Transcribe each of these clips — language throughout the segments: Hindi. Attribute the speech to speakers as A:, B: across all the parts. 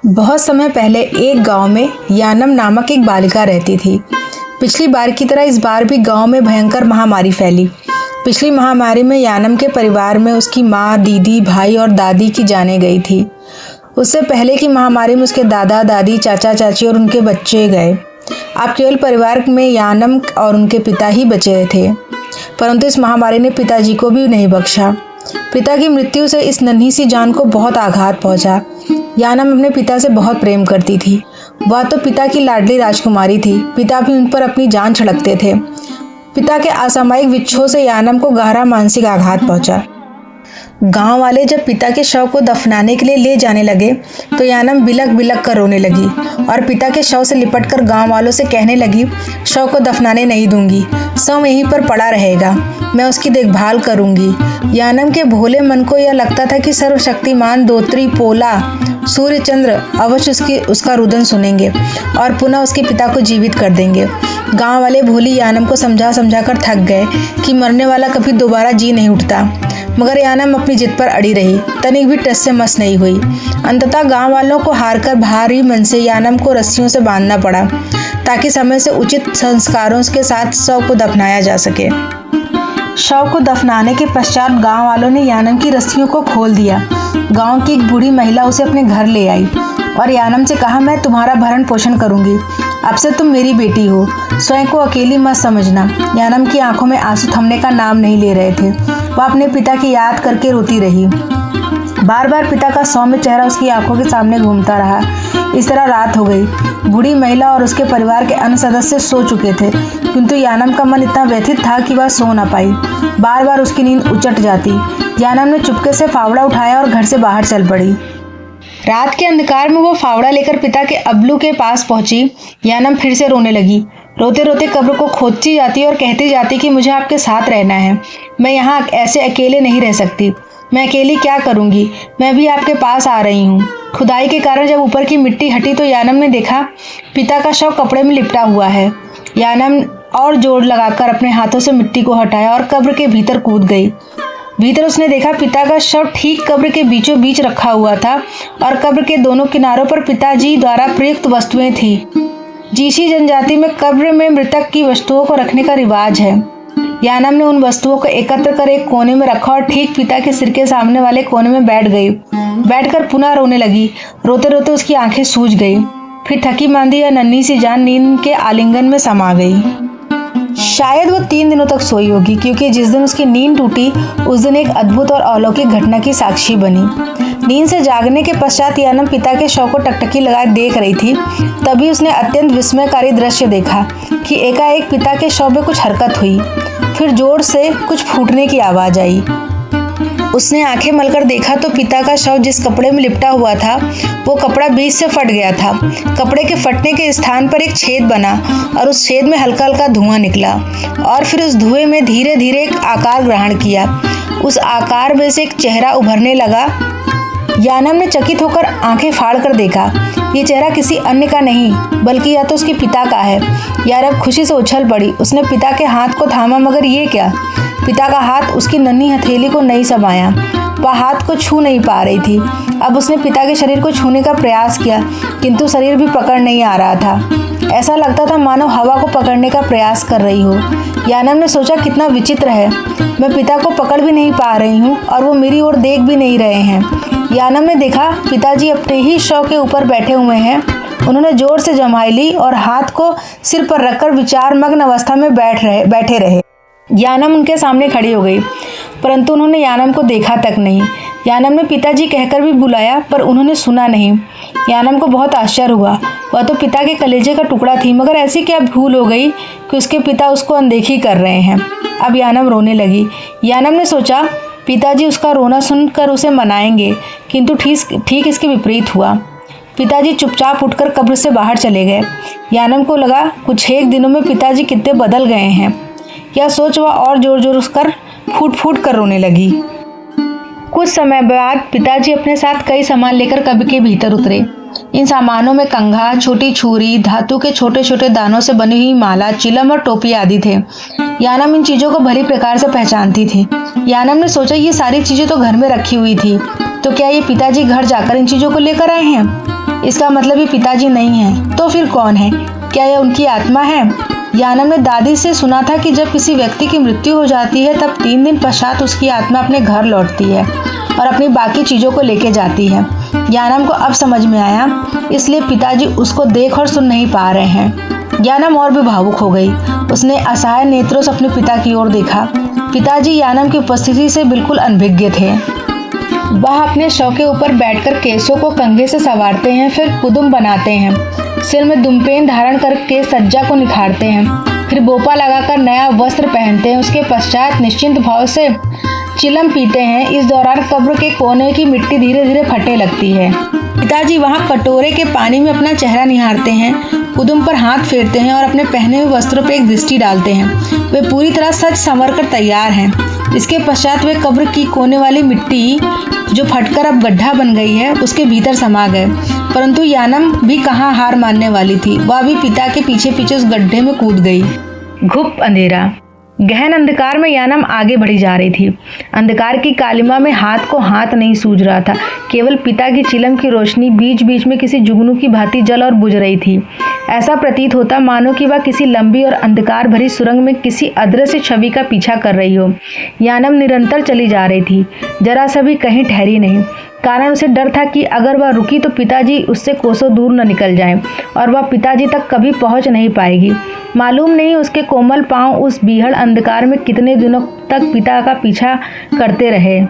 A: बहुत समय पहले एक गांव में यानम नामक एक बालिका रहती थी। पिछली बार की तरह इस बार भी गांव में भयंकर महामारी फैली। पिछली महामारी में यानम के परिवार में उसकी माँ, दीदी, भाई और दादी की जानें गई थी। उससे पहले की महामारी में उसके दादा, दादी, चाचा, चाची और उनके बच्चे गए। अब केवल परिवार में यानम और उनके पिता ही बचे थे। परंतु इस महामारी ने पिताजी को भी नहीं बख्शा। पिता की मृत्यु से इस नन्ही सी जान को बहुत आघात पहुंचा। यानम अपने पिता से बहुत प्रेम करती थी। वह तो पिता की लाडली राजकुमारी थी। पिता भी उन पर अपनी जान छिड़कते थे। पिता के असामयिक विच्छोह से यानम को गहरा मानसिक आघात पहुंचा। गांव वाले जब पिता के शव को दफनाने के लिए ले जाने लगे तो यानम बिलक बिलक कर रोने लगी और पिता के शव से लिपटकर गांव वालों से कहने लगी, शव को दफनाने नहीं दूंगी, शव यहीं पर पड़ा रहेगा, मैं उसकी देखभाल करूंगी। यानम के भोले मन को यह लगता था कि सर्वशक्तिमान दोत्री पोला सूर्य चंद्र अवश्य उसका रुदन सुनेंगे और पुनः उसके पिता को जीवित कर देंगे। गांव वाले भोली यानम को समझा समझा कर थक गए कि मरने वाला कभी दोबारा जी नहीं उठता, मगर यानम अपनी जिद पर अड़ी रही, तनिक भी टस से मस नहीं हुई। अंततः गांव वालों को हारकर भारी मन से यानम को रस्सियों से बांधना पड़ा ताकि समय से उचित संस्कारों के साथ शव को दफनाया जा सके। शव को दफनाने के पश्चात गांव वालों ने यानम की रस्सियों को खोल दिया। गांव की एक बूढ़ी महिला उसे अपने घर ले आई और यानम से कहा, मैं तुम्हारा भरण पोषण करूंगी, अब से तुम मेरी बेटी हो, स्वयं को अकेली मत समझना। यानम की आंखों में आंसू थमने का नाम नहीं ले रहे थे। वह अपने पिता की याद करके रोती रही। बार बार पिता का सौम्य चेहरा उसकी आंखों के सामने घूमता रहा। इस तरह रात हो गई। बूढ़ी महिला और उसके परिवार के अन्य सदस्य सो चुके थे, किंतु यानम का मन इतना व्यथित था कि वह सो न पाई। बार बार उसकी नींद उचट जाती। यानम ने चुपके से फावड़ा उठाया और घर से बाहर चल पड़ी। रात के अंधकार में वो फावड़ा लेकर पिता के अब्लू के पास पहुंची। यानम फिर से रोने लगी। रोते रोते कब्र को खोदती जाती और कहती जाती कि मुझे आपके साथ रहना है, मैं यहाँ ऐसे अकेले नहीं रह सकती, मैं अकेली क्या करूँगी, मैं भी आपके पास आ रही हूँ। खुदाई के कारण जब ऊपर की मिट्टी हटी तो यानम ने देखा पिता का शव कपड़े में लिपटा हुआ है। यानम और जोर लगाकर अपने हाथों से मिट्टी को हटाया और कब्र के भीतर कूद गई। भीतर उसने देखा पिता का शव ठीक कब्र के बीचों बीच रखा हुआ था और कब्र के दोनों किनारों पर पिताजी द्वारा प्रयुक्त वस्तुएं थी। जीसी जनजाति में कब्र में मृतक की वस्तुओं को रखने का रिवाज है। यानम ने उन वस्तुओं को एकत्र कर एक कोने में रखा और ठीक पिता के सिर के सामने वाले कोने में बैठ गई। बैठकर पुनः रोने लगी। रोते रोते उसकी आंखें सूज गई। फिर थकी मांदी या नन्ही सी जान नींद के आलिंगन में समा गई। शायद वो 3 दिनों तक सोई होगी, क्योंकि जिस दिन उसकी नींद टूटी उस दिन एक अद्भुत और अलौकिक घटना की साक्षी बनी। नींद से जागने के पश्चात यानम पिता के शव को टकटकी लगाए देख रही थी। तभी उसने अत्यंत विस्मयकारी दृश्य देखा कि एकाएक पिता के शव में कुछ हरकत हुई। फिर जोर से कुछ फूटने की आवाज आई। उसने आंखें मलकर देखा तो पिता का शव जिस कपड़े में लिपटा हुआ था वो कपड़ा बीच से फट गया था। कपड़े के फटने के स्थान पर एक छेद बना और उस छेद में हल्का हल्का धुआं निकला और फिर उस धुएं में धीरे धीरे एक आकार ग्रहण किया। उस आकार में से एक चेहरा उभरने लगा। यानम ने चकित होकर आंखें फाड़ कर देखा। ये चेहरा किसी अन्य का नहीं बल्कि या तो उसके पिता का है। यानम खुशी से उछल पड़ी। उसने पिता के हाथ को थामा, मगर ये क्या? पिता का हाथ उसकी नन्ही हथेली को नहीं समाया। वह हाथ को छू नहीं पा रही थी। अब उसने पिता के शरीर को छूने का प्रयास किया, किंतु शरीर भी पकड़ नहीं आ रहा था। ऐसा लगता था मानो हवा को पकड़ने का प्रयास कर रही हो। यानम ने सोचा, कितना विचित्र है, मैं पिता को पकड़ भी नहीं पा रही हूँ और वो मेरी ओर देख भी नहीं रहे हैं। यानम ने देखा पिताजी अपने ही शव के ऊपर बैठे हुए हैं। उन्होंने जोर से जमाई ली और हाथ को सिर पर रखकर विचार मग्न अवस्था में बैठे रहे। यानम उनके सामने खड़ी हो गई, परंतु उन्होंने यानम को देखा तक नहीं। यानम ने पिताजी कहकर भी बुलाया पर उन्होंने सुना नहीं। यानम को बहुत आश्चर्य हुआ। वह तो पिता के कलेजे का टुकड़ा थी, मगर ऐसी क्या भूल हो गई कि उसके पिता उसको अनदेखी कर रहे हैं। अब यानम रोने लगी। यानम ने सोचा पिताजी उसका रोना सुनकर उसे मनाएंगे, किंतु ठीक इसके विपरीत हुआ। पिताजी चुपचाप उठकर कब्र से बाहर चले गए। यानम को लगा कुछ एक दिनों में पिताजी कितने बदल गए हैं। यह सोच वह और जोर जोर कर फूट फूट कर रोने लगी। कुछ समय बाद पिताजी अपने साथ कई सामान लेकर कब्र के भीतर उतरे। इन सामानों में कंघा, छोटी छुरी, धातु के छोटे छोटे दानों से बनी हुई माला, चिलम और टोपी आदि थे। यानम इन चीजों को भली प्रकार से पहचानती थी। यानम ने सोचा ये सारी चीजें तो घर में रखी हुई थी, तो क्या ये पिताजी घर जाकर इन चीजों को लेकर आए हैं? इसका मतलब ये पिताजी नहीं है, तो फिर कौन है? क्या यह उनकी आत्मा है? यानम ने दादी से सुना था कि जब किसी व्यक्ति की मृत्यु हो जाती है तब 3 दिन पश्चात उसकी आत्मा अपने घर लौटती है और अपनी बाकी चीज़ों को लेके जाती है। यानम को अब समझ में आया, इसलिए पिताजी उसको देख और सुन नहीं पा रहे हैं। यानम और भी भावुक हो गई। उसने असहाय नेत्रों से अपने पिता की ओर देखा। पिताजी यानम की उपस्थिति से बिल्कुल अनभिज्ञ थे। वह अपने शव के ऊपर बैठकर केसों को कंघे से संवारते हैं, फिर कुदुम बनाते हैं, सिर में दुम्पेन धारण करके सज्जा को निखारते हैं, फिर बोपा लगाकर नया वस्त्र पहनते हैं। उसके पश्चात निश्चिंत भाव से चिलम पीते हैं। इस दौरान कब्र के कोने की मिट्टी धीरे धीरे फटने लगती है। पिताजी वहाँ कटोरे के पानी में अपना चेहरा निहारते हैं, कुदुम पर हाथ फेरते हैं और अपने पहने हुए वस्त्रों पर एक दृष्टि डालते हैं। वे पूरी तरह सज संवर कर तैयार हैं। इसके पश्चात वे कब्र की कोने वाली मिट्टी जो फटकर अब गड्ढा बन गई है उसके भीतर समा गए। परंतु यानम भी कहाँ हार मानने वाली थी। वह भी पिता के पीछे पीछे उस गड्ढे में कूद गई। घुप अंधेरा। गहन अंधकार में यानम आगे बढ़ी जा रही थी। अंधकार की कालिमा में हाथ को हाथ नहीं सूझ रहा था। केवल पिता की चिलम की रोशनी बीच बीच में किसी जुगनू की भांति जल और बुझ रही थी। ऐसा प्रतीत होता मानो कि वह किसी लंबी और अंधकार भरी सुरंग में किसी अदृश्य छवि का पीछा कर रही हो। यानम निरंतर चली जा रही थी, जरा सा भी कहीं ठहरी नहीं। कारण उसे डर था कि अगर वह रुकी तो पिताजी उससे कोसों दूर न निकल जाएं और वह पिताजी तक कभी पहुंच नहीं पाएगी। मालूम नहीं उसके कोमल पांव उस बीहड़ अंधकार में कितने दिनों तक पिता का पीछा करते रहे।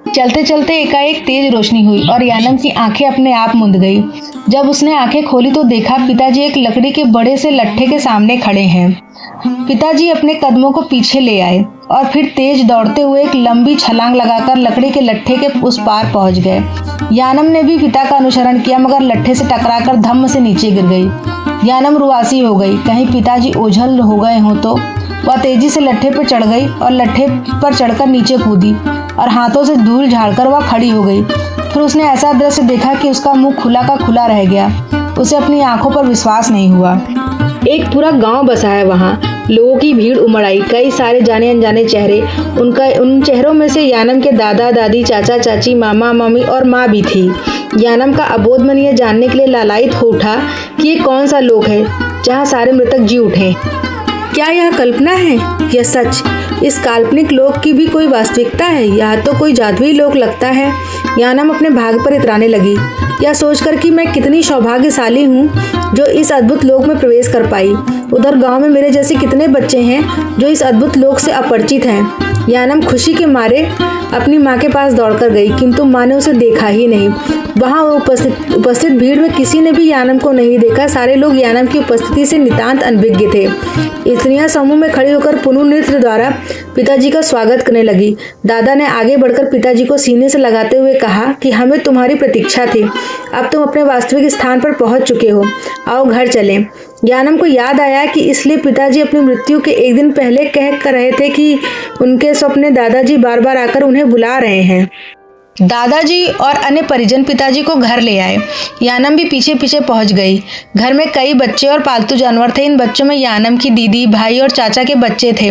A: चलते चलते एकाएक तेज रोशनी हुई और यानम की आंखें अपने आप मुंद गई। जब उसने आंखें खोली तो देखा पिताजी एक लकड़ी के बड़े से लट्ठे के सामने खड़े हैं। पिताजी अपने कदमों को पीछे ले आए और फिर तेज दौड़ते हुए एक लंबी छलांग लगाकर लकड़ी के लट्ठे के उस पार पहुंच गए। यानम ने भी पिता का अनुसरण किया, मगर लट्ठे से टकराकर धम्म से नीचे गिर गई। यानम रुआसी हो गई, कहीं पिताजी ओझल हो गए हों तो। वह तेजी से लट्ठे पर चढ़ गई और लट्ठे पर चढ़कर नीचे कूदी और हाथों से धूल झाड़कर वह खड़ी हो गई। फिर उसने ऐसा दृश्य देखा कि उसका मुंह खुला का खुला रह गया। उसे अपनी आंखों पर विश्वास नहीं हुआ। एक पूरा गांव बसा है वहाँ। लोगों की भीड़ उमड़ आई, कई सारे जाने अनजाने चेहरे। उन चेहरों में से यानम के दादा दादी, चाचा चाची, मामा मामी और माँ भी थी। यानम का अबोध मन यह जानने के लिए लालायित हो उठा कि ये कौन सा लोक है जहाँ सारे मृतक जी उठे। क्या यह कल्पना है या सच? इस काल्पनिक लोक की भी कोई वास्तविकता है? यह तो कोई जादुई लोक लगता है। यानम अपने भाग पर इतराने लगी, यह सोचकर कि मैं कितनी सौभाग्यशाली हूँ जो इस अद्भुत लोक में प्रवेश कर पाई। उधर गांव में मेरे जैसे कितने बच्चे हैं जो इस अद्भुत लोक से अपरिचित हैं। यानम खुशी के मारे अपनी माँ के पास दौड़कर गई, किंतु माँ ने उसे देखा ही नहीं। वहाँ उपस्थित भीड़ में किसी ने भी यानम को नहीं देखा। सारे लोग यानम की उपस्थिति से नितांत अनभिज्ञ थे। स्त्रियां समूह में खड़ी होकर पुनः नृत्य द्वारा पिताजी का स्वागत करने लगी। दादा ने आगे बढ़कर पिताजी को सीने से लगाते हुए कहा कि हमें तुम्हारी प्रतीक्षा थी। अब तुम अपने वास्तविक स्थान पर पहुंच चुके हो। आओ घर चलें। यानम को याद आया कि इसलिए पिताजी अपनी मृत्यु के एक दिन पहले कह कर रहे थे कि उनके सपने दादाजी बार बार आकर उन्हें बुला रहे हैं। दादाजी और अन्य परिजन पिताजी को घर ले आए। यानम भी पीछे पीछे पहुंच गई। घर में कई बच्चे और पालतू जानवर थे। इन बच्चों में यानम की दीदी, भाई और चाचा के बच्चे थे।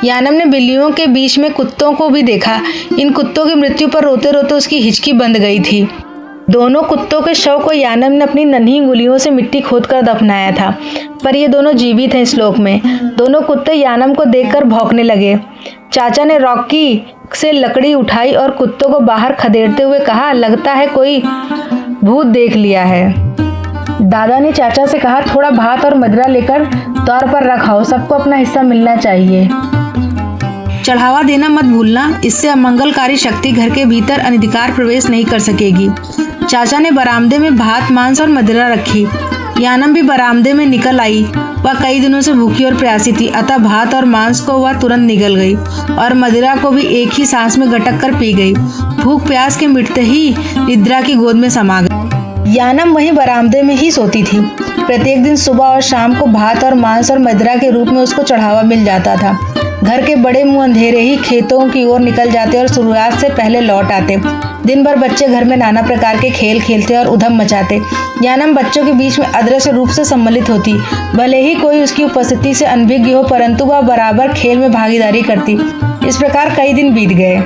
A: यानम ने बिल्लियों के बीच में कुत्तों को भी देखा। इन कुत्तों की मृत्यु पर रोते रोते उसकी हिचकी बंध गई थी। दोनों कुत्तों के शव को यानम ने अपनी नन्ही उंगलियों से मिट्टी खोदकर दफनाया था, पर ये दोनों जीवित हैं इस लोक में। दोनों कुत्ते यानम को देखकर भौंकने लगे। चाचा ने रॉकी से लकड़ी उठाई और कुत्तों को बाहर खदेड़ते हुए कहा, लगता है कोई भूत देख लिया है। दादा ने चाचा से कहा, थोड़ा भात और मदिरा लेकर तौर पर रखाओ, सबको अपना हिस्सा मिलना चाहिए। चढ़ावा देना मत भूलना, इससे अमंगलकारी शक्ति घर के भीतर अनधिकार प्रवेश नहीं कर सकेगी। चाचा ने बरामदे में भात, मांस और मदिरा रखी। यानम भी बरामदे में निकल आई। वह कई दिनों से भूखी और प्यासी थी, अतः भात और मांस को वह तुरंत निगल गई और मदिरा को भी एक ही सांस में गटक कर पी गई। भूख प्यास के मिटते ही निद्रा की गोद में समा गई। यानम वहीं बरामदे में ही सोती थी। प्रत्येक दिन सुबह और शाम को भात और मांस और मदिरा के रूप में उसको चढ़ावा मिल जाता था। घर के बड़े मुंह अंधेरे ही खेतों की ओर निकल जाते और सूर्यास्त से पहले लौट आते। दिन भर बच्चे घर में नाना प्रकार के खेल खेलते और उधम मचाते। यानम बच्चों के बीच में अदृश्य रूप से सम्मिलित होती। भले ही कोई उसकी उपस्थिति से अनभिज्ञ हो, परंतु वह बराबर खेल में भागीदारी करती। इस प्रकार कई दिन बीत गए।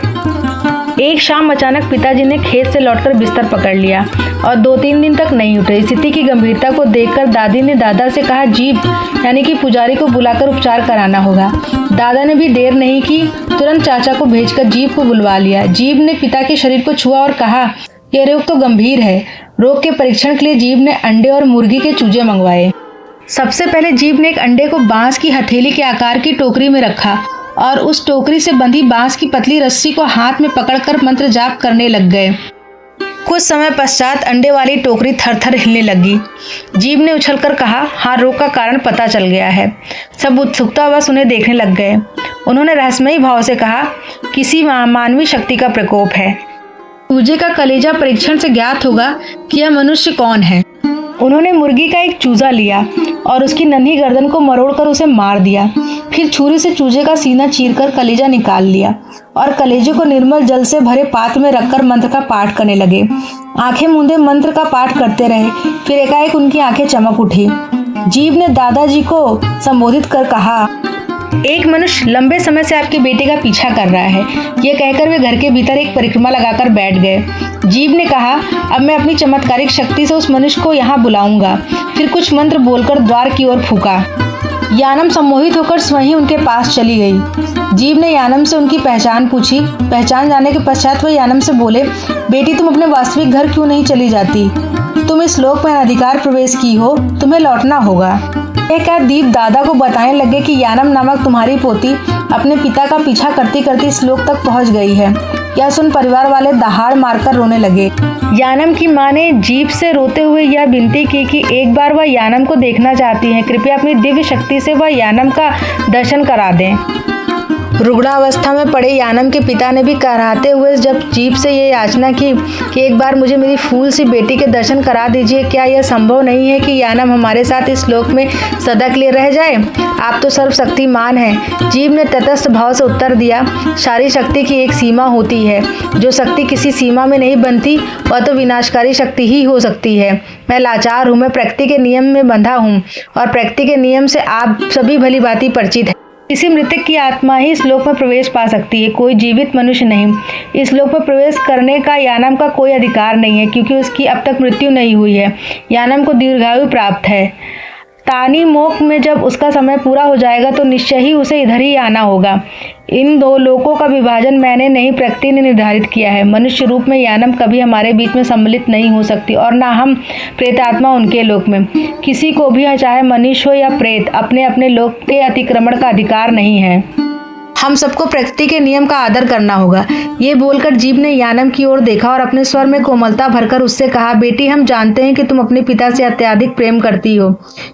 A: एक शाम अचानक पिताजी ने खेत से लौटकर बिस्तर पकड़ लिया और 2-3 दिन तक नहीं उठे। स्थिति की गंभीरता को देखकर दादी ने दादा से कहा, जीप यानी कि पुजारी को बुलाकर उपचार कराना होगा। दादा ने भी देर नहीं की, तुरंत चाचा को भेजकर जीप को बुलवा लिया। जीप ने पिता के शरीर को छुआ और कहा, यह रोग तो गंभीर है। रोग के परीक्षण के लिए जीप ने अंडे और मुर्गी के चूजे मंगवाए। सबसे पहले जीप ने एक अंडे को बांस की हथेली के आकार की टोकरी में रखा और उस टोकरी से बंधी बांस की पतली रस्सी को हाथ में पकड़कर मंत्र जाप करने लग गए। कुछ समय पश्चात अंडे वाली टोकरी थर-थर हिलने लगी। जीप ने उछलकर कहा, हाँ, रोग का कारण पता चल गया है। सब उत्सुकतावश उन्हें देखने लग गए। उन्होंने रहस्यमयी भाव से कहा, किसी मानवीय शक्ति का प्रकोप है। चूजे का कलेजा परीक्षण से ज्ञात होगा कि यह मनुष्य कौन है। उन्होंने मुर्गी का एक चूजा लिया और उसकी नन्ही गर्दन को मरोड़कर उसे मार दिया। फिर छुरी से चूजे का सीना चीरकर कलेजा निकाल लिया और कलेजे को निर्मल जल से भरे पात्र में रखकर मंत्र का पाठ करने लगे। आंखें मूंदे मंत्र का पाठ करते रहे। फिर एकाएक उनकी आंखें चमक उठी। जीव ने दादाजी को संबोधित कर कहा, एक मनुष्य लंबे समय से आपके बेटे का पीछा कर रहा है। यह कहकर वे घर के भीतर एक परिक्रमा लगाकर बैठ गए। जीव ने कहा, अब मैं अपनी चमत्कारिक शक्ति से उस मनुष्य को यहाँ बुलाऊंगा। फिर कुछ मंत्र बोलकर द्वार की ओर फूंका। यानम सम्मोहित होकर स्वयं उनके पास चली गई। जीव ने यानम से उनकी पहचान पूछी। पहचान जाने के पश्चात वह यानम से बोले, बेटी, तुम अपने वास्तविक घर क्यों नहीं चली जाती? तुम इस लोक में अनाधिकार प्रवेश की हो, तुम्हें लौटना होगा। एक दीप दादा को बताने लगे कि यानम नामक तुम्हारी पोती अपने पिता का पीछा करती करती इस लोक तक पहुंच गई है। यह सुन परिवार वाले दहाड़ मारकर रोने लगे। यानम की मां ने जीप से रोते हुए यह विनती की कि एक बार वह यानम को देखना चाहती हैं। कृपया अपनी दिव्य शक्ति से वह यानम का दर्शन करा दें। रुग्णावस्था में पड़े यानम के पिता ने भी कराते हुए जब जीप से ये याचना की कि एक बार मुझे मेरी फूल सी बेटी के दर्शन करा दीजिए। क्या यह संभव नहीं है कि यानम हमारे साथ इस लोक में सदा के लिए रह जाए? आप तो सर्वशक्तिमान हैं। जीव ने तटस्थ भाव से उत्तर दिया, सारी शक्ति की एक सीमा होती है। जो शक्ति किसी सीमा में नहीं बनती वह तो विनाशकारी शक्ति ही हो सकती है। मैं लाचार हूँ, मैं प्रकृति के नियम में बंधा हूँ और प्रकृति के नियम से आप सभी भली भांति परिचित हैं। किसी मृतक की आत्मा ही इस लोक में प्रवेश पा सकती है, कोई जीवित मनुष्य नहीं। इस लोक में प्रवेश करने का यानम का कोई अधिकार नहीं है क्योंकि उसकी अब तक मृत्यु नहीं हुई है। यानम को दीर्घायु प्राप्त है। तानी मोक में जब उसका समय पूरा हो जाएगा तो निश्चय ही उसे इधर ही आना होगा। इन दो लोकों का विभाजन मैंने नहीं, प्रकृति ने निर्धारित किया है। मनुष्य रूप में यानम कभी हमारे बीच में सम्मिलित नहीं हो सकती और ना हम प्रेतात्मा उनके लोक में। किसी को भी, चाहे मनुष्य हो या प्रेत, अपने अपने लोक के अतिक्रमण का अधिकार नहीं है। हम सबको प्रकृति के नियम का आदर करना होगा। ये बोलकर जीव ने यानम की ओर देखा और अपने स्वर में कोमलता भरकर उससे कहा, बेटी, हम जानते हैं कि तुम अपने पिता से अत्यधिक प्रेम करती हो।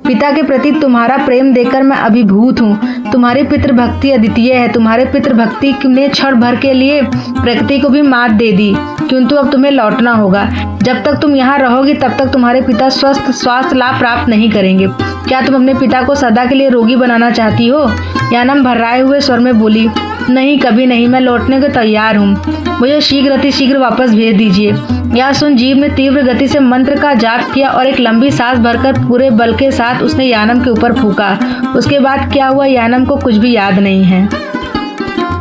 A: पिता के प्रति तुम्हारा प्रेम देखकर मैं अभिभूत हूँ। तुम्हारी पितृभक्ति अद्वितीय है। तुम्हारे पितृभक्ति ने क्षण भर के लिए प्रकृति को भी मात दे दी, किंतु अब तुम्हें लौटना होगा। जब तक तुम यहाँ रहोगी तब तक तुम्हारे पिता स्वास्थ्य लाभ प्राप्त नहीं करेंगे। क्या तुम अपने पिता को सदा के लिए रोगी बनाना चाहती हो? यानम भर्राए हुए स्वर में बोली, नहीं, कभी नहीं। मैं लौटने को तैयार हूँ। मुझे शीघ्र अतिशीघ्र वापस भेज दीजिए। यह सुन जीव ने तीव्र गति से मंत्र का जाप किया और एक लंबी सांस भरकर पूरे बल के साथ उसने यानम के ऊपर फूंका। उसके बाद क्या हुआ यानम को कुछ भी याद नहीं है।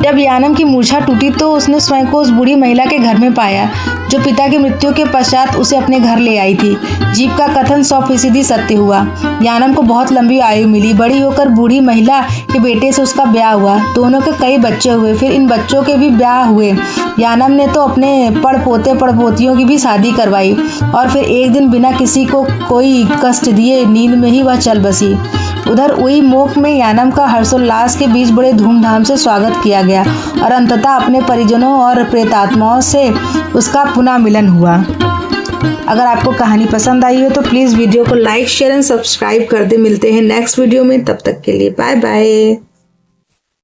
A: जब यानम की मूर्छा टूटी तो उसने स्वयं को उस बूढ़ी महिला के घर में पाया जो पिता की मृत्यु के पश्चात उसे अपने घर ले आई थी। जीव का कथन 100% सत्य हुआ। यानम को बहुत लंबी आयु मिली। बड़ी होकर बूढ़ी महिला के बेटे से उसका ब्याह हुआ। दोनों के कई बच्चे हुए। फिर इन बच्चों के भी ब्याह हुए। यानम ने तो अपने पड़पोते पड़पोतियों की भी शादी करवाई और फिर एक दिन बिना किसी को कोई कष्ट दिए नींद में ही वह चल बसी। उधर उई मोक में यानम का हर्षोल्लास के बीच बड़े धूमधाम से स्वागत किया गया और अंततः अपने परिजनों और प्रेतात्माओं से उसका पुनः मिलन हुआ। अगर आपको कहानी पसंद आई हो तो प्लीज़ वीडियो को लाइक, शेयर एंड सब्सक्राइब कर दे। मिलते हैं नेक्स्ट वीडियो में, तब तक के लिए बाय बाय।